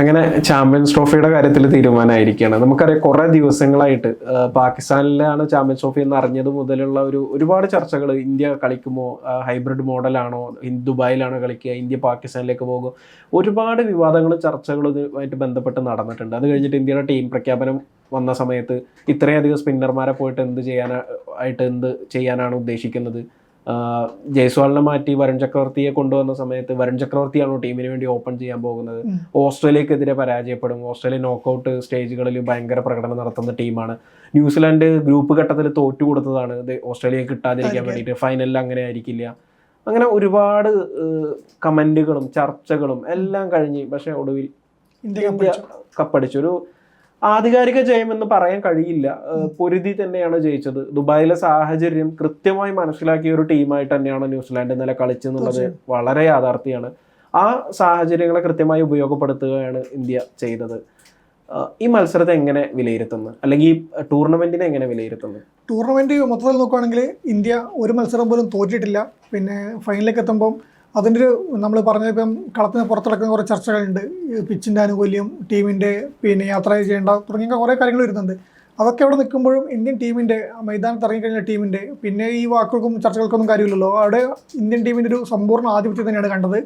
അങ്ങനെ ചാമ്പ്യൻസ് ട്രോഫിയുടെ കാര്യത്തിൽ തീരുമാനമായിരിക്കുകയാണ്. നമുക്കറിയാം കുറേ ദിവസങ്ങളായിട്ട് പാകിസ്ഥാനിലാണ് ചാമ്പ്യൻസ് ട്രോഫി എന്ന് അറിഞ്ഞത് മുതലുള്ള ഒരുപാട് ചർച്ചകൾ. ഇന്ത്യ കളിക്കുമോ, ഹൈബ്രിഡ് മോഡലാണോ, ദുബായിലാണോ കളിക്കുക, ഇന്ത്യ പാകിസ്ഥാനിലേക്ക് പോകുമോ, ഒരുപാട് വിവാദങ്ങളും ചർച്ചകളും ഇതുമായിട്ട് ബന്ധപ്പെട്ട് നടന്നിട്ടുണ്ട്. അത് കഴിഞ്ഞിട്ട് ഇന്ത്യയുടെ ടീം പ്രഖ്യാപനം വന്ന സമയത്ത് ഇത്രയധികം സ്പിന്നർമാരെ പോയിട്ട് എന്ത് ചെയ്യാനാണ് ഉദ്ദേശിക്കുന്നത്, ജയ്സ്വാളിനെ മാറ്റി വരുൺ ചക്രവർത്തിയെ കൊണ്ടുവന്ന സമയത്ത് വരുൺ ചക്രവർത്തിയാണോ ടീമിന് വേണ്ടി ഓപ്പൺ ചെയ്യാൻ പോകുന്നത്, ഓസ്ട്രേലിയക്കെതിരെ പരാജയപ്പെടും, ഓസ്ട്രേലിയ നോക്കൌട്ട് സ്റ്റേജുകളിൽ ഭയങ്കര പ്രകടനം നടത്തുന്ന ടീമാണ്, ന്യൂസിലാൻഡ് ഗ്രൂപ്പ് ഘട്ടത്തിൽ തോറ്റു കൊടുത്തതാണ് ഇത് ഓസ്ട്രേലിയയെ കിട്ടാതിരിക്കാൻ വേണ്ടിയിട്ട്, ഫൈനലിൽ അങ്ങനെ ആയിരിക്കില്ല. അങ്ങനെ ഒരുപാട് കമന്റുകളും ചർച്ചകളും എല്ലാം കഴിഞ്ഞ് പക്ഷെ ഒടുവിൽ ഇന്ത്യ കപ്പടിച്ചു. ഒരു ആധികാരിക ജയമെന്ന് പറയാൻ കഴിയില്ല, പൊരുതി തന്നെയാണ് ജയിച്ചത്. ദുബായിലെ സാഹചര്യം കൃത്യമായി മനസ്സിലാക്കിയ ഒരു ടീമായിട്ട് തന്നെയാണ് ന്യൂസിലാൻഡ് ഇന്നലെ കളിച്ചെന്നുള്ളത് വളരെ യാഥാർത്ഥ്യമാണ്. ആ സാഹചര്യങ്ങളെ കൃത്യമായി ഉപയോഗപ്പെടുത്തുകയാണ് ഇന്ത്യ ചെയ്തത്. ഈ മത്സരത്തെ എങ്ങനെ വിലയിരുത്തുന്നു, അല്ലെങ്കിൽ ഈ ടൂർണമെന്റിനെ എങ്ങനെ വിലയിരുത്തുന്നു? ടൂർണമെന്റ് മൊത്തത്തിൽ നോക്കുകയാണെങ്കിൽ ഇന്ത്യ ഒരു മത്സരം പോലും തോറ്റിട്ടില്ല. പിന്നെ ഫൈനലിലേക്ക് എത്തുമ്പം അതിൻ്റെ നമ്മൾ പറഞ്ഞപ്പം കളത്തിന് പുറത്തിടക്കുന്ന കുറേ ചർച്ചകളുണ്ട്. പിച്ചിൻ്റെ ആനുകൂല്യം, ടീമിൻ്റെ പിന്നെ യാത്ര ചെയ്യേണ്ട തുടങ്ങിയ കുറേ കാര്യങ്ങൾ വരുന്നുണ്ട്. അതൊക്കെ അവിടെ നിൽക്കുമ്പോഴും ഇന്ത്യൻ ടീമിൻ്റെ മൈതാനത്ത് ഇറങ്ങിക്കഴിഞ്ഞ ടീമിൻ്റെ പിന്നെ ഈ വാക്കുകൾക്കും ചർച്ചകൾക്കൊന്നും കാര്യമില്ലല്ലോ. അവിടെ ഇന്ത്യൻ ടീമിൻ്റെ ഒരു സമ്പൂർണ്ണ ആധിപത്യം തന്നെയാണ് കണ്ടത്.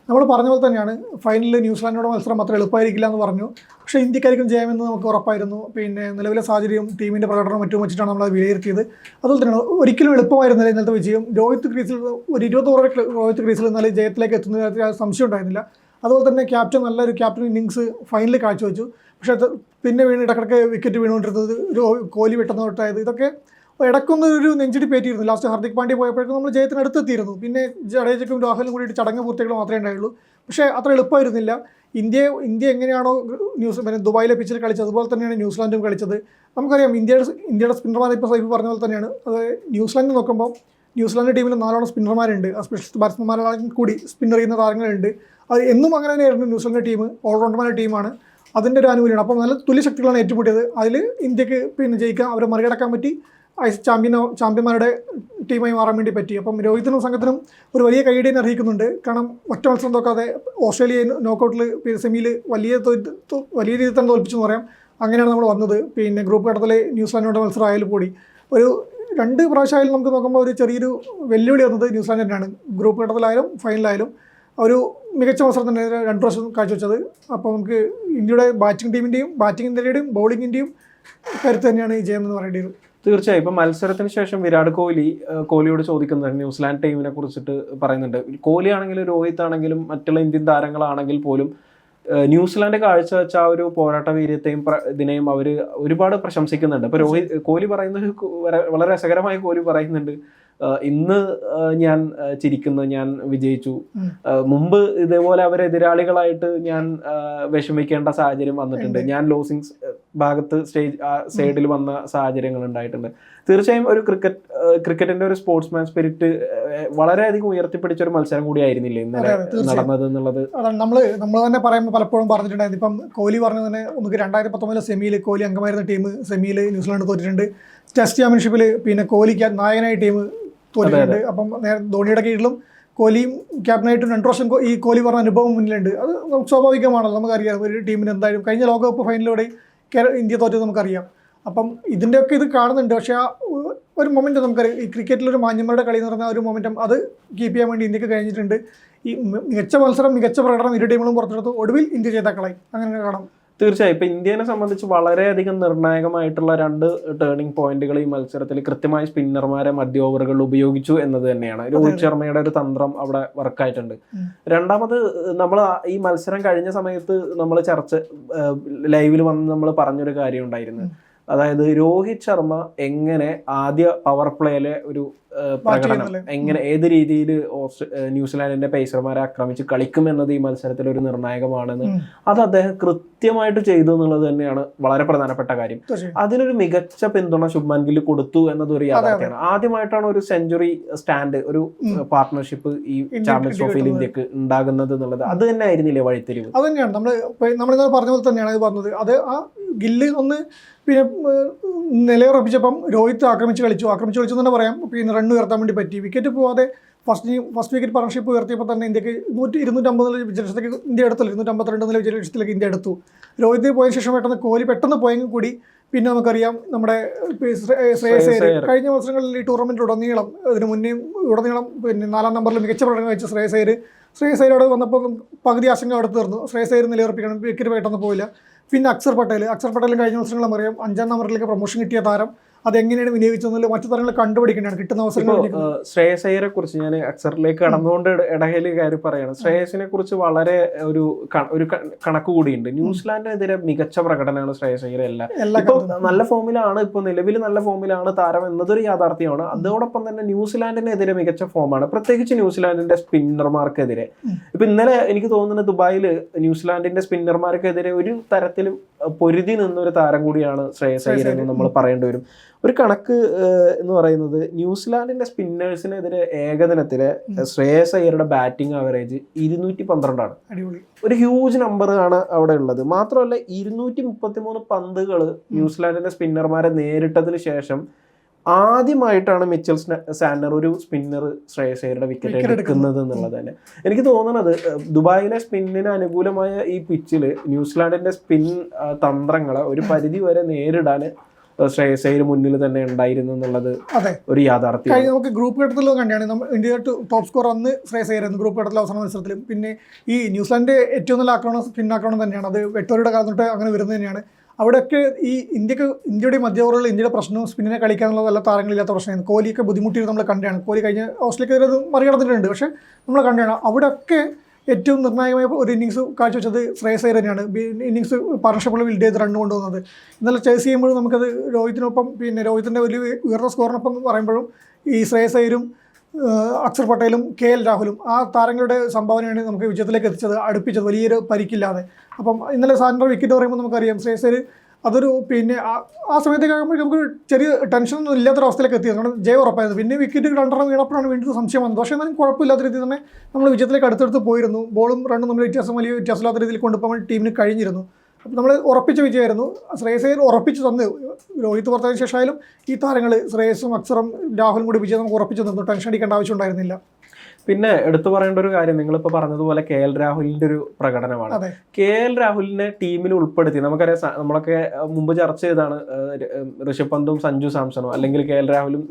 നമ്മൾ പറഞ്ഞ പോലെ തന്നെയാണ് ഫൈനലിൽ ന്യൂസിലാൻഡിനോട് മത്സരം അത്ര എളുപ്പമായിരിക്കില്ല എന്ന് പറഞ്ഞു. പക്ഷേ ഇന്ത്യക്കായിരിക്കും ജയമെന്ന് നമുക്ക് ഉറപ്പായിരുന്നു. പിന്നെ നിലവിലെ സാഹചര്യം, ടീമിൻ്റെ പ്രകടനം മറ്റും വെച്ചിട്ടാണ് നമ്മൾ വിലയിരുത്തിയത്. അതുപോലെ തന്നെ ഒരിക്കലും എളുപ്പമായിരുന്നില്ല ഇന്നലത്തെ വിജയം. രോഹിത് ക്രീസിൽ ഒരു 20 ഓവർ രോഹിത് ക്രീസിൽ ഇന്നലെ ജയത്തിലേക്ക് എത്തുന്ന സംശയം ഉണ്ടായിരുന്നില്ല. അതുപോലെ തന്നെ ക്യാപ്റ്റൻ നല്ലൊരു ക്യാപ്റ്റൻ ഇന്നിങ്സ് ഫൈനലിൽ കാഴ്ചവെച്ചു. പക്ഷേ പിന്നെ ഇടക്കിടക്ക് വിക്കറ്റ് വീണുകൊണ്ടിരുന്നത്, കോഹ്ലി വെട്ടുന്നതായത്, ഇതൊക്കെ ഇടയ്ക്കൊന്നൊരു നെഞ്ചിടി പേറ്റിയിരുന്നു. ലാസ്റ്റ് ഹാർദിക് പാണ്ഡ്യ പോയപ്പോഴേക്കും നമ്മൾ ജയത്തിന് അടുത്തെത്തിയിരുന്നു. പിന്നെ ജഡേജയ്ക്കും രാഹുലും കൂടിയിട്ട് ചടങ്ങ് പൂർത്തിയാക്കൽ മാത്രമേ ഉണ്ടായുള്ളൂ. പക്ഷേ അത്ര എളുപ്പമായിരുന്നില്ല. ഇന്ത്യ എങ്ങനെയാണോ പിന്നെ ദുബായിലെ പിച്ചിൽ കളിച്ചത് അതുപോലെ തന്നെയാണ് ന്യൂസിലാൻഡും കളിച്ചത്. നമുക്കറിയാം ഇന്ത്യയുടെ സ്പിന്നർമാർ ഇപ്പോൾ സൈഫ് പറഞ്ഞ പോലെ തന്നെയാണ്. അത് ന്യൂസിലാൻഡ് നോക്കുമ്പോൾ ന്യൂസിലാൻഡ് ടീമിൽ 4 സ്പിന്നർമാരുണ്ട്. ആ സ്പെഷ്യലിസ്റ്റ് ബാറ്റ്സ്മാൻമാരാണെങ്കിൽ കൂടി സ്പിന്നർ ചെയ്യുന്ന താരങ്ങളുണ്ട്. അത് എന്നും അങ്ങനെ തന്നെയായിരുന്നു ന്യൂസിലാൻഡ് ടീം. ഓൾറൗണ്ടർമാരുടെ ടീമാണ്. അതിൻ്റെ ഒരു ആനുകൂല്യമാണ്. അപ്പോൾ നല്ല തുല്യശക്തികളാണ് ഏറ്റുമുട്ടിയത്. അതിൽ ഇന്ത്യക്ക് പിന്നെ ജയിക്കാൻ, അവരെ മറികടക്കാൻ പറ്റി. ചാമ്പ്യന്മാരുടെ ടീമായി മാറാൻ വേണ്ടി പറ്റി. അപ്പം രോഹിത്തിനും സംഘത്തിനും ഒരു വലിയ കൈയടിയെ അർഹിക്കുന്നുണ്ട്. കാരണം ഒറ്റ മത്സരം തോക്കാതെ ഓസ്ട്രേലിയ നോക്കൗട്ടിൽ സെമിയിൽ വലിയ രീതിയിൽ തന്നെ തോൽപ്പിച്ചെന്ന് പറയാം. അങ്ങനെയാണ് നമ്മൾ വന്നത്. പിന്നെ ഗ്രൂപ്പ് ഘട്ടത്തിൽ ന്യൂസിലാൻഡിനോട് മത്സരം ആയാലും കൂടി ഒരു 2 പ്രാവശ്യമായാലും നമുക്ക് നോക്കുമ്പോൾ ഒരു ചെറിയൊരു വെല്ലുവിളി വന്നത് ന്യൂസിലാൻഡ് തന്നെയാണ്. ഗ്രൂപ്പ് ഘട്ടത്തിലായാലും ഫൈനലായാലും ഒരു മികച്ച മത്സരം തന്നെ 2 പ്രാവശ്യം കാഴ്ചവെച്ചത്. അപ്പോൾ നമുക്ക് ഇന്ത്യയുടെ ബാറ്റിങ്ങിൻ്റെയും ബൗളിങ്ങിൻ്റെയും കരുത്ത് തന്നെയാണ് ഈ ജയം എന്ന് പറയേണ്ടി വരും. തീർച്ചയായും. ഇപ്പം മത്സരത്തിന് ശേഷം വിരാട് കോഹ്ലിയോട് ചോദിക്കുന്നത് ന്യൂസിലാൻഡ് ടീമിനെ കുറിച്ചിട്ട് പറയുന്നുണ്ട്. കോഹ്ലി ആണെങ്കിലും രോഹിത് ആണെങ്കിലും മറ്റുള്ള ഇന്ത്യൻ താരങ്ങളാണെങ്കിൽ പോലും ന്യൂസിലാൻഡ് കാഴ്ചവെച്ച ആ ഒരു പോരാട്ട വീര്യത്തെയും ഇതിനെയും അവർ ഒരുപാട് പ്രശംസിക്കുന്നുണ്ട്. അപ്പോൾ കോഹ്ലി പറയുന്നത് വളരെ രസകരമായി കോഹ്ലി പറയുന്നുണ്ട്, ഇന്ന് ഞാൻ ചിരിക്കുന്നു, ഞാൻ വിജയിച്ചു. മുമ്പ് ഇതേപോലെ അവരെതിരാളികളായിട്ട് ഞാൻ വിഷമിക്കേണ്ട സാഹചര്യം വന്നിട്ടുണ്ട്, ഞാൻ ലോസിംഗ് ഭാഗത്ത് സൈഡിൽ വന്ന സാഹചര്യങ്ങൾ ഉണ്ടായിട്ടുണ്ട്. തീർച്ചയായും ഒരു ക്രിക്കറ്റിന്റെ ഒരു സ്പോർട്സ്മാൻ സ്പിരിറ്റ് വളരെയധികം ഉയർത്തിപ്പിടിച്ച ഒരു മത്സരം കൂടി ആയിരുന്നില്ലേ ഇന്നലെ നടന്നത് എന്നുള്ളത് നമ്മൾ തന്നെ പറയുമ്പോൾ പലപ്പോഴും പറഞ്ഞിട്ടുണ്ടായിരുന്നു. ഇപ്പം കോഹ്ലി പറഞ്ഞത് തന്നെ, നമുക്ക് 2019 സെമിയിൽ കോഹ്ലി അംഗമായിരുന്ന ടീം സെമിയിൽ ന്യൂസിലാൻഡ് തോറ്റിട്ടുണ്ട്. ടെസ്റ്റ് ചാമ്പ്യൻഷിപ്പിൽ പിന്നെ കോഹ്ലിക്ക് നായകനായ ടീം തോറ്റിട്ടുണ്ട്. അപ്പം ധോണിയുടെ കീഴിലും കോഹ്ലിയും ക്യാപ്റ്റനായിട്ടും 2 വർഷം ഈ കോഹ്ലി പറഞ്ഞ അനുഭവം മുന്നിലുണ്ട്. അത് സ്വാഭാവികമാണല്ലോ. നമുക്കറിയാം ഒരു ടീമിന് എന്തായാലും കഴിഞ്ഞ ലോകകപ്പ് ഫൈനലിലൂടെ ഇന്ത്യ തോറ്റത് നമുക്കറിയാം. അപ്പം ഇതിൻ്റെയൊക്കെ ഇത് കാണുന്നുണ്ട്. പക്ഷേ ആ ഒരു മൊമെൻറ്റ് നമുക്കറിയാം, ഈ ക്രിക്കറ്റിലൊരു മാന്യന്മാരുടെ കളി എന്ന് പറഞ്ഞ ഒരു മൊമെൻറ്റം അത് കീപ്പ് ചെയ്യാൻ വേണ്ടി ഇന്ത്യക്ക് കഴിഞ്ഞിട്ടുണ്ട്. ഈ മികച്ച മത്സരം, മികച്ച പ്രകടനം ഇരു ടീമുകളും പുറത്തെടുത്തു. ഒടുവിൽ ഇന്ത്യ ജേതാക്കളായി. അങ്ങനെ കാണാം. തീർച്ചയായും. ഇപ്പം ഇന്ത്യനെ സംബന്ധിച്ച് വളരെയധികം നിർണായകമായിട്ടുള്ള 2 ടേണിംഗ് പോയിന്റുകൾ ഈ മത്സരത്തിൽ കൃത്യമായി സ്പിന്നർമാരെ മധ്യ ഓവറുകളിൽ ഉപയോഗിച്ചു എന്നത് തന്നെയാണ്. രോഹിത് ശർമ്മയുടെ ഒരു തന്ത്രം അവിടെ വർക്കായിട്ടുണ്ട്. രണ്ടാമത്, നമ്മൾ ഈ മത്സരം കഴിഞ്ഞ സമയത്ത് നമ്മൾ ലൈവിൽ വന്ന് നമ്മൾ പറഞ്ഞൊരു കാര്യം ഉണ്ടായിരുന്നു. അതായത് രോഹിത് ശർമ്മ എങ്ങനെ ആദ്യ പവർ പ്ലേയിലെ ഒരു പ്രകടനം എങ്ങനെ ഏത് രീതിയിൽ ന്യൂസിലാൻഡിന്റെ പേസർമാരെ ആക്രമിച്ച് കളിക്കും എന്നത് ഈ മത്സരത്തിൽ ഒരു നിർണായകമാണെന്ന് അത് അദ്ദേഹം കൃത്യമായിട്ട് ചെയ്തു എന്നുള്ളത് തന്നെയാണ് വളരെ പ്രധാനപ്പെട്ട കാര്യം. അതിനൊരു മികച്ച പിന്തുണ ശുഭ്മാൻ ഗിൽ കൊടുത്തു എന്നത് ഒരു യാഥാർത്ഥ്യമാണ്. ആദ്യമായിട്ടാണ് ഒരു സെഞ്ചുറി സ്റ്റാൻഡ്, ഒരു പാർട്ട്ണർഷിപ്പ് ഈ ചാമ്പ്യൻസ് ട്രോഫിയിൽ ഇന്ത്യക്ക് ഉണ്ടാകുന്നത് എന്നുള്ളത്. അത് തന്നെ ആയിരുന്നില്ലേ വഴിത്തിരിവ്? അത് തന്നെയാണ് നമ്മൾ പറഞ്ഞ പോലെ തന്നെയാണ് ഇത് പറഞ്ഞത്. അത് ആ ഗില്ല് ഒന്ന് പിന്നെ നിലയുറപ്പിച്ചപ്പം രോഹിത് ആക്രമിച്ച് കളിച്ചു എന്ന് തന്നെ പറയാം. പിന്നെ റൺ ഉയർത്താൻ വേണ്ടി പറ്റി. വിക്കറ്റ് പോവാതെ ഫസ്റ്റ് വിക്കറ്റ് പാർട്ണർഷിപ്പ് ഉയർത്തിയപ്പോൾ തന്നെ ഇന്ത്യക്ക് 250 വിജയലക്ഷത്തേക്ക് ഇന്ത്യ എടുത്തല്ലോ, 252 വിജയലക്ഷത്തിലേക്ക് ഇന്ത്യ എടുത്തു. രോഹിത് പോയതിനു ശേഷം കോഹ്ലി പെട്ടെന്ന് പോയെങ്കിൽ കൂടി പിന്നെ നമുക്കറിയാം നമ്മുടെ ശ്രേയസ് അയ്യർ കഴിഞ്ഞ മത്സരങ്ങളിൽ ഈ ടൂർണമെൻറ്റിൽ ഉടനീളം ഇതിന് മുന്നേയും ഉടനീളം പിന്നെ 4ാം നമ്പറിൽ മികച്ച പ്രകടനം വെച്ച ശ്രേയസ് അയ്യരോട് വന്നപ്പോൾ പകുതി ആശങ്ക അവിടെ തീർന്നു. ശ്രേയസ് അയ്യർ നിലയുറപ്പിക്കണം, വിക്കറ്റ് പെട്ടെന്ന് പോയില്ല. പിന്നെ അക്സർ പട്ടേലും കഴിഞ്ഞ മത്സരങ്ങളും അറിയാം 5ാം നമ്പറിലേക്ക് പ്രൊമോഷൻ കിട്ടിയ താരം അതെങ്ങനെയാണ് വിനിയോഗിച്ചതെന്നില്ല മറ്റു താരങ്ങൾ കണ്ടുപിടിക്കേണ്ടതാണ് കിട്ടുന്ന അവസരങ്ങൾ. ശ്രേയസ് അയ്യരെ കുറിച്ച് ഞാൻ അക്സറിലേക്ക് കടന്നുകൊണ്ട് ഇടയിൽ കാര്യം പറയാണ്. ശ്രേയസിനെ കുറിച്ച് വളരെ ഒരു കണക്ക് കൂടിയുണ്ട്. ന്യൂസിലാൻഡിനെതിരെ മികച്ച പ്രകടനമാണ് ശ്രേയസ് അയ്യർ ഇപ്പൊ നല്ല ഫോമിലാണ്, ഇപ്പൊ നിലവിൽ നല്ല ഫോമിലാണ് താരം എന്നതൊരു യാഥാർത്ഥ്യമാണ്. അതോടൊപ്പം തന്നെ ന്യൂസിലാൻഡിനെതിരെ മികച്ച ഫോമാണ്, പ്രത്യേകിച്ച് ന്യൂസിലാൻഡിന്റെ സ്പിന്നർമാർക്കെതിരെ. ഇപ്പൊ ഇന്നലെ എനിക്ക് തോന്നുന്നത് ദുബായിൽ ന്യൂസിലാൻഡിന്റെ സ്പിന്നർമാർക്കെതിരെ ഒരു തരത്തിലും പൊരുതി നിന്നൊരു താരം കൂടിയാണ് ശ്രേയസ് അയ്യർ എന്ന് നമ്മൾ പറയേണ്ടി വരും. ഒരു കണക്ക് എന്ന് പറയുന്നത് ന്യൂസിലാൻഡിന്റെ സ്പിന്നേഴ്സിനെതിരെ ഏകദിനത്തിലെ ശ്രേയസ് അയ്യരുടെ ബാറ്റിംഗ് ആവറേജ് 212 ആണ്. ഒരു ഹ്യൂജ് നമ്പർ ആണ് അവിടെ ഉള്ളത്. മാത്രമല്ല 233 പന്തുകൾ ന്യൂസിലാൻഡിന്റെ സ്പിന്നർമാരെ നേരിട്ടതിന് ശേഷം ആദ്യമായിട്ടാണ് മിച്ചൽ സാന്റ്നർ ഒരു സ്പിന്നർ ശ്രേയസ് അയ്യരുടെ വിക്കറ്റ് എടുക്കുന്നത് എന്നുള്ളത് തന്നെ. എനിക്ക് തോന്നുന്നത് ദുബായിലെ സ്പിന്നിന് അനുകൂലമായ ഈ പിച്ചിൽ ന്യൂസിലാൻഡിന്റെ സ്പിൻ തന്ത്രങ്ങളെ ഒരു പരിധി വരെ നേരിടാൻ ശ്രേയസ് അയ്യർ മുന്നിൽ തന്നെ ഉണ്ടായിരുന്നു എന്നുള്ളത് ഒരു യാഥാർത്ഥ്യം. നമുക്ക് ഗ്രൂപ്പ് ഘട്ടത്തിൽ കണ്ടാണ് ഇന്ത്യ ടോപ്പ് സ്കോർ അന്ന് ശ്രേയസ് അയ്യർ ഗ്രൂപ്പ് ഘട്ടത്തിലെ അവസാന മത്സരത്തിലും. പിന്നെ ഈ ന്യൂസിലാൻഡ് ഏറ്റവും നല്ല സ്പിൻ ആക്രമണം തന്നെയാണ്, അത് വെട്ടോറിയുടെ കാലം തൊട്ട് അങ്ങനെ വരുന്നത് തന്നെയാണ്. അവിടെയൊക്കെ ഈ ഇന്ത്യയുടെ മധ്യ ഓവറുകളിൽ ഇന്ത്യയുടെ പ്രശ്നവും സ്പിന്നിനെ കളിക്കാനുള്ളത് എല്ലാ താരങ്ങളില്ലാത്ത പ്രശ്നമായിരുന്നു. കോഹ്ലിയൊക്കെ ബുദ്ധിമുട്ടിയിട്ട് നമ്മൾ കണ്ടാണ്. കോഹ്ലി കഴിഞ്ഞ ഓസ്ട്രേലിയക്കെതിരെ അത് മറികടന്നിട്ടുണ്ട്. പക്ഷേ നമ്മൾ കണ്ടാണ് അവിടെയൊക്കെ ഏറ്റവും നിർണായകമായ ഒരു ഇന്നിങ്സ് കാഴ്ചവെച്ചത് ശ്രേയസ് അയ്യർ തന്നെയാണ്. ഇന്നിങ്സ് പാർട്ണർഷിപ്പുകൾ ബിൽഡ് ചെയ്ത് റൺ കൊണ്ടുവന്നത്. ഇന്നലെ ചേസ് ചെയ്യുമ്പോഴും നമുക്കത് രോഹിത്തിനൊപ്പം പിന്നെ രോഹിത്തിൻ്റെ വലിയ ഉയർന്ന സ്കോറിനൊപ്പം പറയുമ്പോഴും ഈ ശ്രേയസ് അയ്യരും അക്സർ പട്ടേലും KL രാഹുലും ആ താരങ്ങളുടെ സംഭാവനയാണ് നമുക്ക് വിജയത്തിലേക്ക് എത്തിച്ചത്, അടുപ്പിച്ചത് വലിയൊരു പരിക്കില്ലാതെ. അപ്പം ഇന്നലെ സാന്റ്നർ വിക്കറ്റ് പറയുമ്പോൾ നമുക്കറിയാം ശ്രേയസ് അയ്യർ അതൊരു പിന്നെ ആ സമയത്തേക്ക് ആകുമ്പോൾ നമുക്ക് ചെറിയ ടെൻഷനൊന്നും ഇല്ലാത്തൊരവസ്ഥയിലേക്ക് എത്തിയത്. കാരണം ജയം ഉറപ്പായിരുന്നു. പിന്നെ വിക്കറ്റ് 2 വീണപ്പോഴാണ് വീണ്ടും സംശയം വന്നത്. പക്ഷേ എന്നാലും കുഴപ്പമില്ലാത്ത രീതിയിൽ തന്നെ നമ്മൾ വിജയത്തിലേക്ക് അടുത്തടുത്ത് പോയിരുന്നു. ബോളും റണ്ണും നമ്മൾ വലിയ വ്യത്യാസമില്ലാത്ത രീതിയിൽ കൊണ്ടുപോകാൻ ടീമിന് കഴിഞ്ഞിരുന്നു. അപ്പോൾ നമ്മൾ ഉറപ്പിച്ച വിജയമായിരുന്നു. ശ്രേയസ് അയ്യർ ഉറപ്പിച്ച് തന്നു. രോഹിത് പുറത്തതിന് ശേഷമായാലും ഈ താരങ്ങൾ ശ്രേയസും അക്സറും രാഹുലും കൂടി വിജയം നമുക്ക് ഉറപ്പിച്ച് തന്നു. ടെൻഷൻ അടിക്കേണ്ട ആവശ്യം ഉണ്ടായിരുന്നില്ല. പിന്നെ എടുത്തു പറയേണ്ട ഒരു കാര്യം, നിങ്ങളിപ്പോൾ പറഞ്ഞതുപോലെ KL രാഹുലിന്റെ ഒരു പ്രകടനമാണ്. KL രാഹുലിനെ ടീമിൽ ഉൾപ്പെടുത്തി നമുക്കറിയാം, നമ്മളൊക്കെ മുമ്പ് ചർച്ച ചെയ്താണ് ഋഷഭ് പന്തും സഞ്ജു സാംസണോ അല്ലെങ്കിൽ KL രാഹുലും,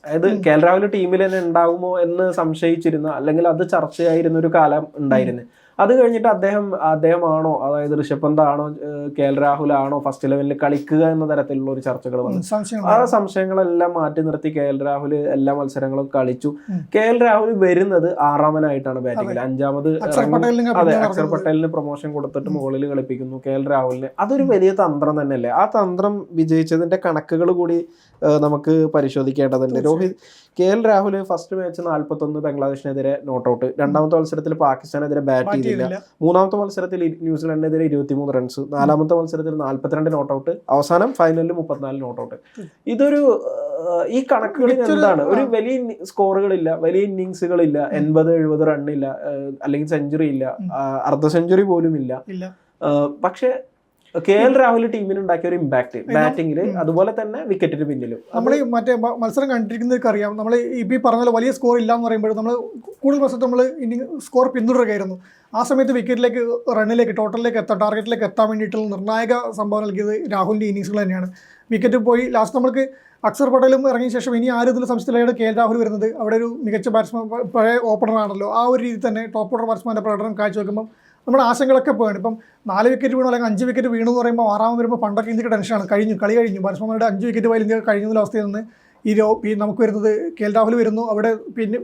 അതായത് KL രാഹുൽ ടീമിൽ തന്നെ ഉണ്ടാകുമോ എന്ന് സംശയിച്ചിരുന്ന അല്ലെങ്കിൽ അത് ചർച്ചയായിരുന്ന ഒരു കാലം ഉണ്ടായിരുന്നു. അത് കഴിഞ്ഞിട്ട് അദ്ദേഹമാണോ, അതായത് ഋഷഭ് പന്താണോ KL രാഹുലാണോ ഫസ്റ്റ് ലെവലിൽ കളിക്കുക എന്ന തരത്തിലുള്ള ഒരു ചർച്ചകൾ വന്നു. ആ സംശയങ്ങളെല്ലാം മാറ്റി നിർത്തി KL രാഹുൽ എല്ലാ മത്സരങ്ങളും കളിച്ചു. KL രാഹുൽ വരുന്നത് 6ാമനായിട്ടാണ് ബാറ്റിംഗിൽ, 5ാമത് അതെ അക്സർ പട്ടേലിന് പ്രൊമോഷൻ കൊടുത്തിട്ട് മുകളിൽ കളിപ്പിക്കുന്നു KL രാഹുലിനെ. അതൊരു വലിയ തന്ത്രം തന്നെയല്ലേ? ആ തന്ത്രം വിജയിച്ചതിന്റെ കണക്കുകൾ കൂടി നമുക്ക് പരിശോധിക്കേണ്ടതുണ്ട്. KL രാഹുൽ ഫസ്റ്റ് മാച്ച് 41 ബംഗ്ലാദേശിനെതിരെ നോട്ടൌട്ട്, 2ാമത്തെ മത്സരത്തിൽ പാകിസ്ഥാനെതിരെ ബാറ്റ് ചെയ്തില്ല, 3ാമത്തെ മത്സരത്തിൽ ന്യൂസിലാൻഡിനെതിരെ 23 റൺസ്, 4ാമത്തെ മത്സരത്തിൽ 42 നോട്ടൌട്ട്, അവസാനം ഫൈനലിൽ 34 നോട്ടൌട്ട്. ഇതൊരു ഈ കണക്കുകളിൽ എന്താണ്, ഒരു വലിയ സ്കോറുകളില്ല, വലിയ ഇന്നിങ്സുകളില്ല, 80-70 റണ്ണില്ല, അല്ലെങ്കിൽ സെഞ്ചുറി ഇല്ല, അർദ്ധ സെഞ്ചുറി പോലും ഇല്ല. പക്ഷെ KL രാഹുൽ ടീമിന് ഉണ്ടാക്കിയ ഒരു ഇമ്പാക്ട് ബാറ്റിംഗിൽ, അതുപോലെ തന്നെ വിക്കറ്റിന് പിന്നിലും. നമ്മൾ മറ്റേ മത്സരം കണ്ടിരിക്കുന്നവർക്ക് അറിയാം, നമ്മൾ ഈ പറഞ്ഞ വലിയ സ്കോർ ഇല്ല എന്ന് പറയുമ്പോൾ നമ്മൾ കൂടുതൽ മത്സരത്തിൽ നമ്മൾ സ്കോർ പിന്തുടരുകയായിരുന്നു. ആ സമയത്ത് വിക്കറ്റിലേക്ക്, റണ്ണിലേക്ക്, ടോട്ടലിലേക്ക് ടാർഗറ്റിലേക്ക് എത്താൻ വേണ്ടിയിട്ടുള്ള നിർണായക സംഭാവന നൽകിയത് രാഹുലിൻ്റെ ഇന്നിങ്സുകൾ തന്നെയാണ്. വിക്കറ്റ് പോയി ലാസ്റ്റ് നമ്മൾക്ക് അക്സർ പട്ടേലും ഇറങ്ങിയ ശേഷം ഇനി ആരും ഇതിൽ സംശയത്തിലാണ് KL രാഹുൽ വരുന്നത്. അവിടെ ഒരു മികച്ച ബാറ്റ്സ്മാൻ, പഴയ ഓപ്പണറാണല്ലോ, ആ ഒരു രീതി തന്നെ ടോപ്പ് ഓർഡർ ബാറ്റ്സ്മാൻ്റെ പ്രകടനം കാഴ്ചവെക്കുമ്പോൾ നമ്മുടെ ആശങ്കകളൊക്കെ പോയാണ്. ഇപ്പം 4 വിക്കറ്റ് വീണു അല്ലെങ്കിൽ 5 വിക്കറ്റ് വീണു എന്ന് പറയുമ്പോൾ 6ാമത് വരുമ്പോൾ പണ്ടൊക്കെ ഇന്ത്യക്ക് ടെൻഷനാണ്, കളി കഴിഞ്ഞു, ബാറ്റ്സ്മാൻമാരുടെ 5 വിക്കറ്റ് പോയാൽ ഇന്ത്യ കഴിഞ്ഞ അവസ്ഥയിൽ നിന്ന് നമുക്ക് വരുന്നത് KL രാഹുൽ വരുന്നു. അവിടെ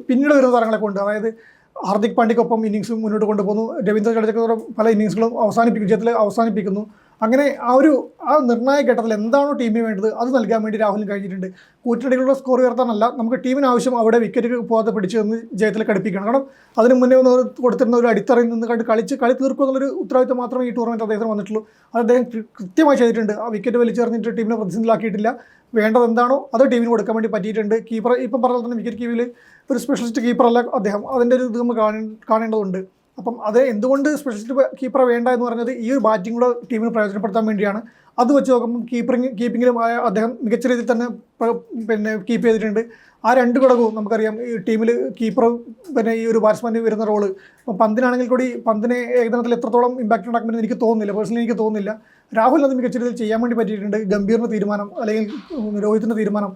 പിന്നീട് വരുന്ന താരങ്ങളെ കൊണ്ട്, അതായത് ഹാർദിക് പാണ്ഡ്യക്കൊപ്പം ഇന്നിങ്സ് മുന്നോട്ട് കൊണ്ടുപോകുന്നു, രവീന്ദ്ര ജഡേജയ്ക്ക് പല ഇന്നിങ്സുകളും വിജയത്തിൽ അവസാനിപ്പിക്കുന്നു. അങ്ങനെ ആ നിർണായക ഘട്ടത്തിൽ എന്താണോ ടീമിന് വേണ്ടത് അത് നൽകാൻ വേണ്ടി രാഹുലിന് കഴിഞ്ഞിട്ടുണ്ട്. കൂറ്റടികളുടെ സ്കോർ ഉയർത്താനല്ല, നമുക്ക് ടീമിന് ആവശ്യം അവിടെ വിക്കറ്റ് പോകാതെ പിടിച്ച് നിന്ന് ജയത്തിൽ ഘടിപ്പിക്കണം. കാരണം അതിന് മുന്നേ ഒന്ന് കൊടുത്തിരുന്ന ഒരു അടിത്തറയിൽ നിന്ന് കണ്ട് കളി തീർക്കുക എന്നുള്ളൊരു ഉത്തരവാദിത്തം മാത്രമേ ഈ ടൂർണമെൻറ്റ് അദ്ദേഹത്തിന് വന്നിട്ടുള്ളൂ. അത് അദ്ദേഹം കൃത്യമായി ചെയ്തിട്ടുണ്ട്. ആ വിക്കറ്റ് വലിച്ചെറിഞ്ഞിട്ട് ടീമിനെ പ്രതിസന്ധിയിലാക്കിയിട്ടില്ല. വേണ്ടത് എന്താണോ അത് ടീമിന് കൊടുക്കാൻ വേണ്ടി പറ്റിയിട്ടുണ്ട്. കീപ്പർ ഇപ്പം പറഞ്ഞാൽ തന്നെ വിക്കറ്റ് കീപ്പിൽ ഒരു സ്പെഷ്യലിസ്റ്റ് കീപ്പറല്ല അദ്ദേഹം, അതിൻ്റെ ഒരു ഇത് നമ്മൾ കാണേണ്ടതുണ്ട്. അപ്പം അത് എന്തുകൊണ്ട് സ്പെഷ്യലിസ്റ്റ് കീപ്പർ വേണ്ട എന്ന് പറഞ്ഞത് ഈ ഒരു ബാറ്റിംഗ് കൂടെ ടീമിന് പ്രയോജനപ്പെടുത്താൻ വേണ്ടിയാണ്. അത് വെച്ച് നോക്കുമ്പോൾ കീപ്പിങ്ങിലും അദ്ദേഹം മികച്ച രീതിയിൽ തന്നെ പിന്നെ കീപ്പ് ചെയ്തിട്ടുണ്ട്. ആ രണ്ട് ഘടകവും നമുക്കറിയാം. ഈ ടീമിൽ കീപ്പർ പിന്നെ ഈ ഒരു ബാറ്റ്സ്മാന് വരുന്ന റോള്, അപ്പോൾ പന്തിനാണെങ്കിൽ കൂടി പന്തിനെ ഏകദിനത്തിൽ എത്രത്തോളം ഇമ്പാക്റ്റ് ഉണ്ടാക്കുമെന്ന് എനിക്ക് തോന്നുന്നില്ല, പേഴ്സണലി എനിക്ക് തോന്നുന്നില്ല. രാഹുൽ അത് മികച്ച രീതിയിൽ ചെയ്യാൻ വേണ്ടി പറ്റിയിട്ടുണ്ട്. ഗംഭീറിൻ്റെ തീരുമാനം അല്ലെങ്കിൽ രോഹിത്തിൻ്റെ തീരുമാനം,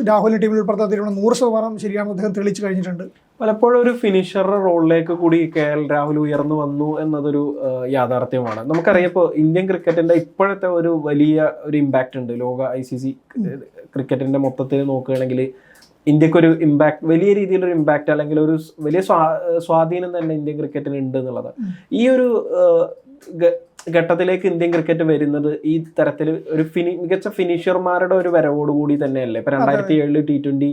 രാഹുലിൻ്റെ ടീമിൽ ഉൾപ്പെടുത്താൻ തീരുമാനം 100% ശരിയാണെന്ന് അദ്ദേഹം തെളിയിച്ചു കഴിഞ്ഞിട്ടുണ്ട്. പലപ്പോഴും ഒരു ഫിനിഷറുടെ റോളിലേക്ക് കൂടി KL രാഹുൽ ഉയർന്നു വന്നു എന്നതൊരു യാഥാർത്ഥ്യമാണ്. നമുക്കറിയാം ഇപ്പോൾ ഇന്ത്യൻ ക്രിക്കറ്റിന്റെ ഇപ്പോഴത്തെ ഒരു വലിയ ഒരു ഇമ്പാക്റ്റ് ഉണ്ട്. ലോക ICC ക്രിക്കറ്റിന്റെ മൊത്തത്തിൽ നോക്കുകയാണെങ്കിൽ ഇന്ത്യക്കൊരു ഇമ്പാക്ട്, വലിയ രീതിയിലൊരു ഇമ്പാക്റ്റ് അല്ലെങ്കിൽ ഒരു വലിയ സ്വാധീനം തന്നെ ഇന്ത്യൻ ക്രിക്കറ്റിന് ഉണ്ട് എന്നുള്ളത്. ഈ ഒരു ഘട്ടത്തിലേക്ക് ഇന്ത്യൻ ക്രിക്കറ്റ് വരുന്നത് ഈ തരത്തിൽ ഒരു മികച്ച ഫിനിഷർമാരുടെ ഒരു വരവോടുകൂടി തന്നെയല്ലേ. ഇപ്പൊ 2007 T20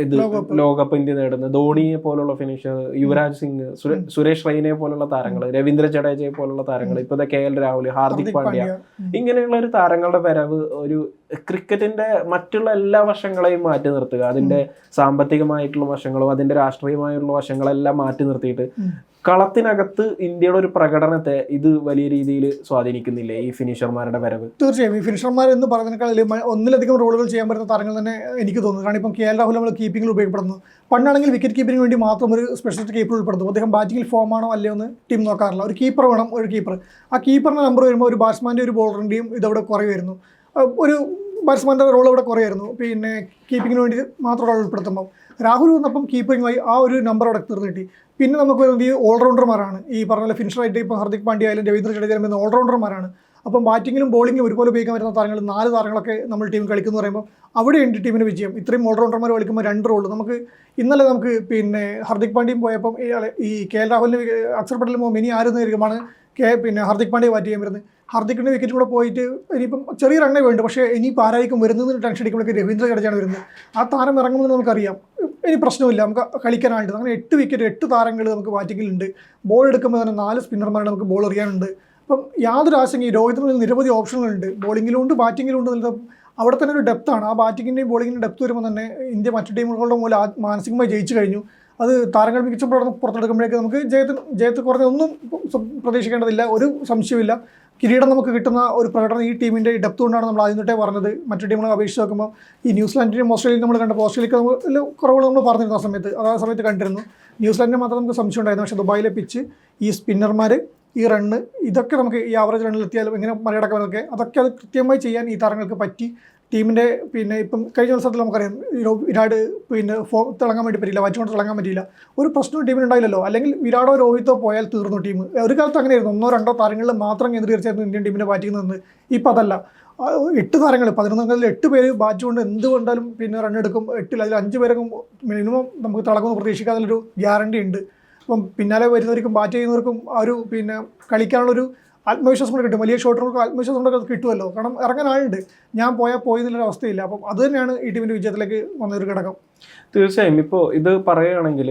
ഇത് ലോകകപ്പ് ഇന്ത്യ നേടുന്നത് ധോണിയെ പോലുള്ള ഫിനിഷർ, യുവരാജ് സിംഗ്, സുരേഷ് റെയ്നയെ പോലുള്ള താരങ്ങൾ, രവീന്ദ്ര ജഡേജയെ പോലുള്ള താരങ്ങൾ, ഇപ്പോഴത്തെ KL രാഹുൽ, ഹാർദിക് പാണ്ഡ്യ, ഇങ്ങനെയുള്ള ഒരു താരങ്ങളുടെ വരവ് ഒരു ക്രിക്കറ്റിന്റെ മറ്റുള്ള എല്ലാ വശങ്ങളെയും മാറ്റി നിർത്തുക, അതിന്റെ സാമ്പത്തികമായിട്ടുള്ള വശങ്ങളും അതിന്റെ രാഷ്ട്രീയമായിട്ടുള്ള വശങ്ങളെല്ലാം മാറ്റി നിർത്തിയിട്ട് കളത്തിനകത്ത് ഇന്ത്യയുടെ ഒരു പ്രകടനത്തെ ഇത് വലിയ രീതിയിൽ സ്വാധീനിക്കുന്നില്ലേ ഈ ഫിനിഷർമാരുടെ വരവ്? തീർച്ചയായും ഈ ഫിനിഷർമാർ എന്ന് പറയുന്നതിനേക്കാൾ ഒന്നിലധികം റോളുകൾ ചെയ്യാൻ പറ്റുന്ന താരങ്ങൾ തന്നെ എനിക്ക് തോന്നുന്നു. കാരണം ഇപ്പം KL രാഹുൽ നമ്മൾ കീപ്പിംഗിൽ ഉപയോഗപ്പെടുന്നു. പണ്ടാണെങ്കിൽ വിക്കറ്റ് കീപ്പിങ്ങിന് വേണ്ടി മാത്രം ഒരു സ്പെഷ്യലിസ്റ്റ് കീപ്പർ ഉൾപ്പെടുന്നു. അദ്ദേഹം ബാറ്റിംഗിൽ ഫോമാണോ അല്ലയോ എന്ന് ടീം നോക്കാറില്ല. ഒരു കീപ്പർ വേണം, ഒരു കീപ്പർ. ആ കീപ്പറിൻ്റെ നമ്പർ വരുമ്പോൾ ഒരു ബാറ്റ്സ്മാൻ്റെ ഒരു ബോളറിൻ്റെയും ഇതവിടെ കുറയുമായിരുന്നു. ഒരു ബാറ്റ്സ്മാൻ്റെ റോൾ ഇവിടെ കുറയായിരുന്നു. പിന്നെ കീപ്പിങ്ങിന് വേണ്ടി മാത്രം റോൾ ഉൾപ്പെടുത്തുമ്പോൾ രാഹുൽ വന്നപ്പം കീപ്പിങ്ങുമായി ആ ഒരു നമ്പർ അവിടെ തീർന്നു കിട്ടി. പിന്നെ നമുക്ക് വരുന്നത് ഈ ഓൾറൗണ്ടർമാരാണ്. ഈ പറഞ്ഞ പോലെ ഫിനിഷറായിട്ട് ഇപ്പോൾ ഹാർദിക് പാണ്ഡ്യ ആയാലും രവീന്ദ്ര ജഡേജ ആയാലും ഓൾറൗണ്ടർമാരാണ്. അപ്പം ബാറ്റിങ്ങിലും ബോളിങ്ങിലും ഒരുപോലെ ഉപയോഗിക്കാൻ പറ്റുന്ന താരങ്ങൾ 4 താരങ്ങളൊക്കെ നമ്മൾ ടീം കളിക്കുന്നു പറയുമ്പോൾ അവിടെയുണ്ട് ടീമിന് വിജയം. ഇത്രയും ഓൾറൗണ്ടർമാർ കളിക്കുമ്പോൾ 2 റോൾ നമുക്ക് ഇന്നലെ നമുക്ക് പിന്നെ ഹാർദിക് പാണ്ഡ്യയും പോയപ്പം ഈ KL രാഹുലിന് അക്ഷർ പട്ടേലും ഇനി ആരും നേരിടുമാണ് പിന്നെ ഹാർദിക് പാണ്ഡ്യ ബാറ്റ് ചെയ്യാൻ വരുന്നത്. ഹാർദിക്കിൻ്റെ വിക്കറ്റ് കൂടെ പോയിട്ട് ഇനിയിപ്പം ചെറിയ റണ്ണേ വേണ്ടു, പക്ഷേ ഇനിയിപ്പോൾ ആരായിരിക്കും വരുന്നതെന്ന് ടെൻഷൻ അടിക്കുമ്പോഴേക്ക് രവീന്ദ്ര ജഡേജയാണ് വരുന്നത്. ആ താരം ഇറങ്ങുമെന്ന് നമുക്കറിയാം. ഇനി പ്രശ്നമില്ല, നമുക്ക് കളിക്കാനായിട്ട് അങ്ങനെ 8 വിക്കറ്റ് 8 താരങ്ങൾ നമുക്ക് ബാറ്റിങ്ങിലുണ്ട്. ബോൾ എടുക്കുമ്പോൾ തന്നെ 4 സ്പിന്നർമാരുടെ നമുക്ക് ബോൾ എറിയാനുണ്ട്. അപ്പം യാതൊരു ആശങ്കയും രോഹിത്തിന് നിരവധി ഓപ്ഷനുകളുണ്ട്. ബോളിങ്ങിലും ഉണ്ട് ബാറ്റിങ്ങിലും ഉണ്ട്. അവിടെ തന്നെ ഒരു ഡെപ്താണ്. ആ ബാറ്റിങ്ങിൻ്റെയും ബോളിങ്ങിൻ്റെ ഡെപ്ത് വരുമ്പോൾ തന്നെ ഇന്ത്യ മറ്റു ടീമുകളുടെ മൂലം മാനസികമായി ജയിച്ചു കഴിഞ്ഞു. അത് താരങ്ങൾ മികച്ച പ്രകടനം പുറത്തെടുക്കുമ്പോഴേക്ക് നമുക്ക് ജയത്ത് കുറഞ്ഞൊന്നും പ്രതീക്ഷിക്കേണ്ടതില്ല, ഒരു സംശയമില്ല. കിരീടം നമുക്ക് കിട്ടുന്ന ഒരു പ്രകടനം ഈ ടീമിൻ്റെ ഡെപ്ത് കൊണ്ടാണ് നമ്മൾ ആദ്യം തൊട്ടേ പറഞ്ഞത്. മറ്റു ടീമുകളെ അപേക്ഷിച്ച് നോക്കുമ്പോൾ ഈ ന്യൂസിലാൻഡിനെയും ഓസ്ട്രേലിയയും നമ്മൾ കണ്ടപ്പോൾ ഓസ്ട്രേലിയക്ക് നമ്മൾ കുറവുകൾ നമ്മൾ പറഞ്ഞിരുന്നു. ആ സമയത്ത് കണ്ടിരുന്നു. ന്യൂസിലാൻഡിനെ മാത്രം നമുക്ക് സംശയം ഉണ്ടായിരുന്നു. പക്ഷേ ദുബായിലെ പിച്ച്, ഈ സ്പിന്നർമാർ, ഈ റണ്ണ്, ഇതൊക്കെ നമുക്ക് ഈ ആവറേജ് റണ്ണിൽ എത്തിയാലും എങ്ങനെ മറികടക്കാമെന്നൊക്കെ അതൊക്കെ അത് കൃത്യമായി ചെയ്യാൻ ഈ താരങ്ങൾക്ക് പറ്റി. ടീമിൻ്റെ പിന്നെ ഇപ്പം കഴിഞ്ഞ മത്സരത്തിൽ നമുക്കറിയാം വിരാട് പിന്നെ തിളങ്ങാൻ വേണ്ടി പറ്റില്ല, വാച്ച് കൊണ്ട് തിളങ്ങാൻ പറ്റിയില്ല. ഒരു പ്രശ്നവും ടീമിന് ഉണ്ടായില്ലല്ലോ. അല്ലെങ്കിൽ വിരാടോ രോഹിത്തോ പോയാൽ തീർന്നു ടീം. ഒരു കാലത്ത് അങ്ങനെയായിരുന്നു, 1-2 താരങ്ങളിൽ മാത്രം കേന്ദ്രീകരിച്ചായിരുന്നു ഇന്ത്യൻ ടീമിൻ്റെ ബാറ്റിംഗ് നിന്ന്. ഇപ്പം അതല്ല. 8 താരങ്ങൾ 11 അംഗങ്ങളിൽ 8 പേര് ബാറ്റ് കൊണ്ട് എന്ത് കൊണ്ടാലും പിന്നെ റണ്ണെടുക്കും. 8 അതിൽ 5 പേരൊക്കെ മിനിമം നമുക്ക് തിളങ്ങുമെന്ന് പ്രതീക്ഷിക്കാനുള്ളൊരു ഗ്യാരണ്ടി ഉണ്ട്. അപ്പം പിന്നാലെ വരുന്നവർക്കും ബാറ്റ് ചെയ്യുന്നവർക്കും ആ ഒരു പിന്നെ കളിക്കാനുള്ളൊരു ആത്മവിശ്വാസം കൂടെ കിട്ടും. വലിയ ഷോട്ടർക്ക് ആത്മവിശ്വാസം കൂടെ കിട്ടുമല്ലോ. കാരണം ഇറങ്ങാൻ ആളുണ്ട്. ഞാൻ പോയി എന്നുള്ളൊരു അവസ്ഥയില്ല. അപ്പം അത് തന്നെയാണ് ഈ ടീമിൻ്റെ വിജയത്തിലേക്ക് വന്നൊരു ഘടകം. തീർച്ചയായും. ഇപ്പോൾ ഇത് പറയുകയാണെങ്കിൽ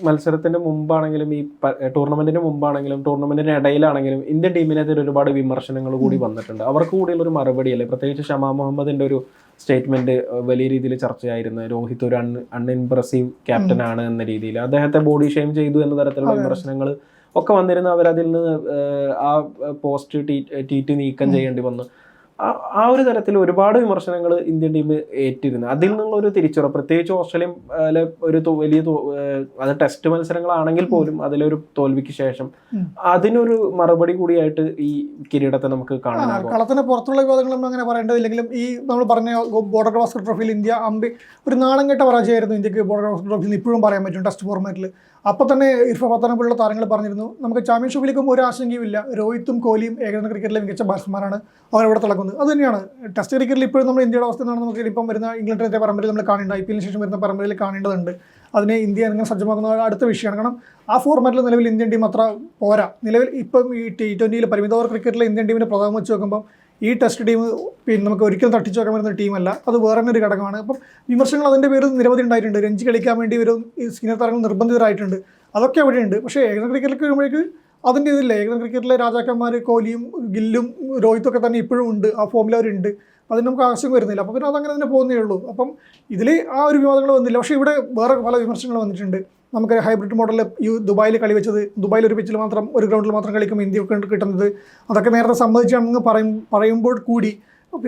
മത്സരത്തിന്റെ മുമ്പാണെങ്കിലും ഈ ടൂർണമെന്റിന് മുമ്പാണെങ്കിലും ടൂർണമെന്റിന് ഇടയിലാണെങ്കിലും ഇന്ത്യൻ ടീമിനെതിരെ ഒരുപാട് വിമർശനങ്ങൾ കൂടി വന്നിട്ടുണ്ട്. അവർക്ക് കൂടിയുള്ള ഒരു മറുപടിയല്ലേ, പ്രത്യേകിച്ച് ഷമാ മുഹമ്മദിന്റെ ഒരു സ്റ്റേറ്റ്മെന്റ് വലിയ രീതിയിൽ ചർച്ചയായിരുന്നു. രോഹിത് ഒരു അൺഇംപ്രസീവ് ക്യാപ്റ്റൻ ആണ് എന്ന രീതിയിൽ അദ്ദേഹത്തെ ബോഡി ഷെയിം ചെയ്തു എന്ന തരത്തിലുള്ള വിമർശനങ്ങൾ ഒക്കെ വന്നിരുന്നു. അവരതിൽ നിന്ന് ആ പോസ്റ്റ് ട്വീറ്റ് നീക്കം ചെയ്യേണ്ടി വന്നു. ആ ഒരു തരത്തിൽ ഒരുപാട് വിമർശനങ്ങൾ ഇന്ത്യൻ ടീം ഏറ്റിരുന്നു. അതിൽ നിന്നുള്ള ഒരു തിരിച്ചുറപ്പ്, പ്രത്യേകിച്ച് ഓസ്ട്രേലിയയിലെ ഒരു വലിയ അത് ടെസ്റ്റ് മത്സരങ്ങളാണെങ്കിൽ പോലും അതിലൊരു തോൽവിക്ക് ശേഷം അതിനൊരു മറുപടി കൂടിയായിട്ട് ഈ കിരീടത്തെ നമുക്ക് കാണാനാകും. കളത്തിന് പുറത്തുള്ള വിവാദങ്ങളൊന്നും അങ്ങനെ പറയേണ്ടതില്ലെങ്കിലും ഈ നമ്മൾ പറഞ്ഞ ബോർഡർ ഗവാസ്കർ ട്രോഫിയിൽ ഇന്ത്യ ഒരു നാണം കെട്ട പരാജയമായിരുന്നു ഇന്ത്യക്ക് ബോർഡർ ഗവാസ്കർ ട്രോഫിയിൽ ഇപ്പോഴും പറയാൻ പറ്റും ടെസ്റ്റ് ഫോർമാറ്റിൽ. അപ്പോൾ തന്നെ ഇർഫാൻ പത്താനെ പോലുള്ള താരങ്ങൾ പറഞ്ഞിരുന്നു നമുക്ക് ചാമ്പ്യൻഷിപ്പിലേക്കും ഒരു ആശങ്കയും ഇല്ല, രോഹിത്തും കോഹ്ലിയും ഏകദിന ക്രിക്കറ്റിലെ മികച്ച ബാറ്റ്സ്മാനാണ്, അവരവിടെ തിളക്കുന്നത്. അത് തന്നെയാണ് ടെസ്റ്റ് ക്രിക്കറ്റിൽ ഇപ്പോഴും നമ്മൾ ഇന്ത്യയുടെ അവസ്ഥ എന്നാണ് നമുക്ക് ഇപ്പം വരുന്ന ഇംഗ്ലണ്ടിൻ്റെ പരമ്പരയിൽ നമ്മൾ കാണേണ്ട, IPL ശേഷം വരുന്ന പരമ്പരയിൽ കാണേണ്ടതുണ്ട്. അതിനെ ഇന്ത്യ എങ്ങനെ സജ്ജമാക്കുന്ന അടുത്ത വിഷയമാണ്. കാരണം ആ ഫോർമാറ്റിൽ നിലവിൽ ഇന്ത്യൻ ടീം അത്ര പോരാ. നിലവിൽ ഇപ്പം ഈ T20 പരിമിത ഓവർ ക്രിക്കറ്റിലെ ഇന്ത്യൻ ടീമിൻ്റെ പ്രധാനം വെച്ച് നോക്കുമ്പോൾ ഈ ടെസ്റ്റ് ടീം പിന്നെ നമുക്ക് ഒരിക്കലും തട്ടിച്ചു വെക്കാൻ പറ്റുന്ന ടീമല്ല. അത് വേറെ തന്നെ ഒരു ഘടകമാണ്. അപ്പം വിമർശനങ്ങൾ അതിൻ്റെ പേര് നിരവധി ഉണ്ടായിട്ടുണ്ട്. രഞ്ജി കളിക്കാൻ വേണ്ടി ഒരു സീനിയർ താരങ്ങൾ നിർബന്ധിതരായിട്ടുണ്ട്. അതൊക്കെ അവിടെയുണ്ട്. പക്ഷേ ഏകദിന ക്രിക്കറ്റിലേക്ക് വരുമ്പോഴേക്ക് അതിൻ്റെ ഇതില്ല. ഏകദിന ക്രിക്കറ്റിലെ രാജാക്കന്മാർ കോഹ്ലിയും ഗില്ലും രോഹിത്തൊക്കെ തന്നെ ഇപ്പോഴും ഉണ്ട്, ആ ഫോമിൽ അവരുണ്ട്. അതിന് നമുക്ക് ആവശ്യം വരുന്നില്ല. അപ്പോൾ പിന്നെ അതങ്ങനെ തന്നെ പോകുന്നേ ഉള്ളൂ. അപ്പം ഇതിൽ ആ ഒരു വിവാദങ്ങൾ വന്നില്ല. പക്ഷേ ഇവിടെ വേറെ പല വിമർശനങ്ങൾ വന്നിട്ടുണ്ട്. നമുക്ക് ഹൈബ്രിഡ് മോഡലിൽ ഈ ദുബായിൽ കളി വെച്ചത്, ദുബായിൽ ഒരു പിച്ചിൽ മാത്രം ഒരു ഗ്രൗണ്ടിൽ മാത്രം കളിക്കുമ്പോൾ ഇന്ത്യക്ക് കിട്ടുന്നത്, അതൊക്കെ നേരത്തെ സമ്മതിച്ചാണെന്ന് പറയുമ്പോൾ കൂടി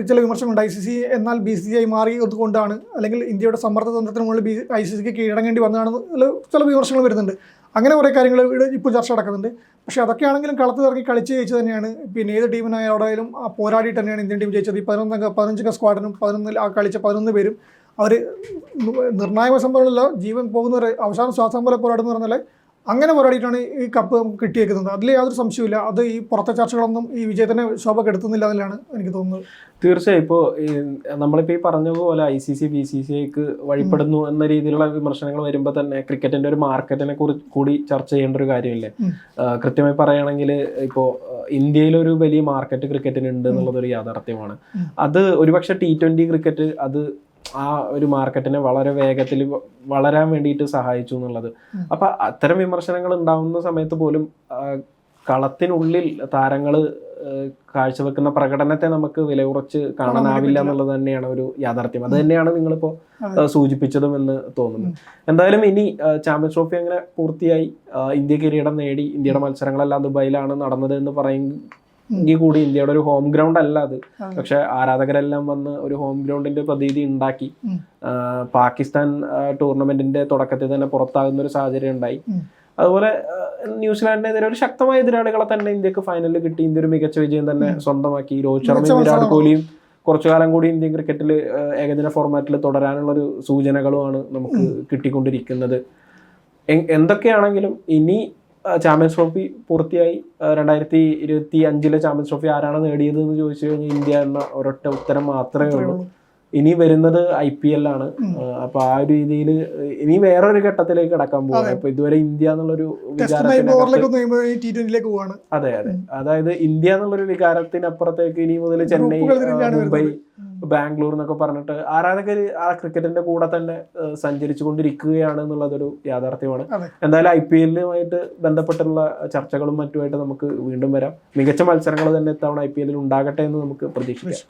ചില വിമർശനമുണ്ട്. ICC എന്നാൽ BCCI മാറിയത് കൊണ്ടാണ്, അല്ലെങ്കിൽ ഇന്ത്യയുടെ സമ്മർദ്ദ തന്ത്രത്തിന് മുകളിൽ ICCക്ക് കീഴടങ്ങേണ്ടി വന്നതാണെന്ന് ചില വിമർശനങ്ങൾ വരുന്നുണ്ട്. അങ്ങനെ കുറേ കാര്യങ്ങൾ ഇവിടെ ഇപ്പോൾ ചർച്ച നടക്കുന്നുണ്ട്. പക്ഷേ അതൊക്കെയാണെങ്കിലും കളത്തിൽ ഇറങ്ങി കളിച്ച് ജയിച്ചു തന്നെയാണ്. പിന്നെ ഏത് ടീമിനായാലും ആ പോരാടിയിട്ട് തന്നെയാണ് ഇന്ത്യൻ ടീം ജയിച്ചത്. ഈ 15 സ്ക്വാഡിനും 11 ആ കളിച്ച 11 പേരും അവർ നിർണായക സംഭവമല്ല, ജീവൻ പോകുന്നവരെ അവസാന ശ്വാസം പോലെ പോരാടുന്ന പറഞ്ഞാൽ അങ്ങനെ പോരാടിയിട്ടാണ് ഈ കപ്പ് കിട്ടിയേക്കുന്നത്. അതിൽ യാതൊരു സംശയമില്ല. അത് ഈ പുറത്തെ ചർച്ചകളൊന്നും ഈ വിജയത്തിനെ ശോഭ കെടുത്തുന്നില്ല എന്നല്ലാണ് എനിക്ക് തോന്നുന്നത്. തീർച്ചയായും ഇപ്പോൾ നമ്മളിപ്പോൾ ഈ പറഞ്ഞതുപോലെ ICC BCCIക്ക് വഴിപ്പെടുന്നു എന്ന രീതിയിലുള്ള വിമർശനങ്ങൾ വരുമ്പോൾ തന്നെ ക്രിക്കറ്റിന്റെ ഒരു മാർക്കറ്റിനെ കുറിച്ച് കൂടി ചർച്ച ചെയ്യേണ്ട ഒരു കാര്യമില്ലേ. കൃത്യമായി പറയുകയാണെങ്കിൽ ഇപ്പോൾ ഇന്ത്യയിലൊരു വലിയ മാർക്കറ്റ് ക്രിക്കറ്റിന് ഉണ്ട് എന്നുള്ളതൊരു യാഥാർത്ഥ്യമാണ്. അത് ഒരുപക്ഷെ T20 ക്രിക്കറ്റ് അത് ആ ഒരു മാർക്കറ്റിനെ വളരെ വേഗത്തിൽ വളരാൻ വേണ്ടിയിട്ട് സഹായിച്ചു എന്നുള്ളത്. അപ്പൊ അത്തരം വിമർശനങ്ങൾ ഉണ്ടാവുന്ന സമയത്ത് പോലും കളത്തിനുള്ളിൽ താരങ്ങൾ കാഴ്ചവെക്കുന്ന പ്രകടനത്തെ നമുക്ക് വില കുറച്ച് കാണാനാവില്ല എന്നുള്ളത് തന്നെയാണ് ഒരു യാഥാർത്ഥ്യം. അത് തന്നെയാണ് നിങ്ങളിപ്പോൾ സൂചിപ്പിച്ചതും എന്ന് തോന്നുന്നു. എന്തായാലും ഇനി ചാമ്പ്യൻസ് ട്രോഫി അങ്ങനെ പൂർത്തിയായി, ഇന്ത്യ കിരീടം നേടി, ഇന്ത്യയുടെ മത്സരങ്ങളെല്ലാം ദുബായിലാണ് നടന്നത് എന്ന് എങ്കിൽ കൂടി ഇന്ത്യയുടെ ഒരു ഹോം ഗ്രൗണ്ട് അല്ല അത്. പക്ഷെ ആരാധകരെല്ലാം വന്ന് ഒരു ഹോം ഗ്രൗണ്ടിന്റെ പ്രതീതി ഉണ്ടാക്കി. പാകിസ്ഥാൻ ടൂർണമെന്റിന്റെ തുടക്കത്തിൽ തന്നെ പുറത്താകുന്ന ഒരു സാഹചര്യം ഉണ്ടായി. അതുപോലെ ന്യൂസിലാൻഡിനെതിരെ ഒരു ശക്തമായ എതിരാളികളെ തന്നെ ഇന്ത്യക്ക് ഫൈനലിൽ കിട്ടി. ഇന്ത്യ ഒരു മികച്ച വിജയം തന്നെ സ്വന്തമാക്കി. രോഹിത് ശർമ്മയും വിരാട് കോഹ്ലിയും കുറച്ചു കാലം കൂടി ഇന്ത്യൻ ക്രിക്കറ്റിൽ ഏകദിന ഫോർമാറ്റിൽ തുടരാനുള്ളൊരു സൂചനകളുമാണ് നമുക്ക് കിട്ടിക്കൊണ്ടിരിക്കുന്നത്. എന്തൊക്കെയാണെങ്കിലും ഇനി ചാമ്പ്യൻസ് ട്രോഫി പൂർത്തിയായി. 2025 ചാമ്പ്യൻസ് ട്രോഫി ആരാണ് നേടിയത് എന്ന് ചോദിച്ചു കഴിഞ്ഞാൽ ഇന്ത്യ എന്ന ഒരൊറ്റ ഉത്തരം മാത്രമേ ഉള്ളൂ. ഇനി വരുന്നത് IPL ആണ്. അപ്പൊ ആ ഒരു രീതിയിൽ ഇനി വേറൊരു ഘട്ടത്തിലേക്ക് കടക്കാൻ പോവാണ്. അപ്പൊ ഇതുവരെ ഇന്ത്യ എന്നുള്ളൊരു വികാരത്തിനകത്ത്, അതെ, അതായത് ഇന്ത്യ എന്നുള്ളൊരു വികാരത്തിനപ്പുറത്തേക്ക് ഇനി മുതൽ ചെന്നൈ, മുംബൈ, ബാംഗ്ലൂർ എന്നൊക്കെ പറഞ്ഞിട്ട് ആരാധകർ ആ ക്രിക്കറ്റിന്റെ കൂടെ തന്നെ സഞ്ചരിച്ചു കൊണ്ടിരിക്കുകയാണ് എന്നുള്ളതൊരു യാഥാർത്ഥ്യമാണ്. എന്തായാലും IPL-ലുമായിട്ട് ബന്ധപ്പെട്ടുള്ള ചർച്ചകളും മറ്റുമായിട്ട് നമുക്ക് വീണ്ടും വരാം. മികച്ച മത്സരങ്ങൾ തന്നെ ഇത്തവണ IPL-ൽ ഉണ്ടാകട്ടെ എന്ന് നമുക്ക് പ്രതീക്ഷിക്കാം.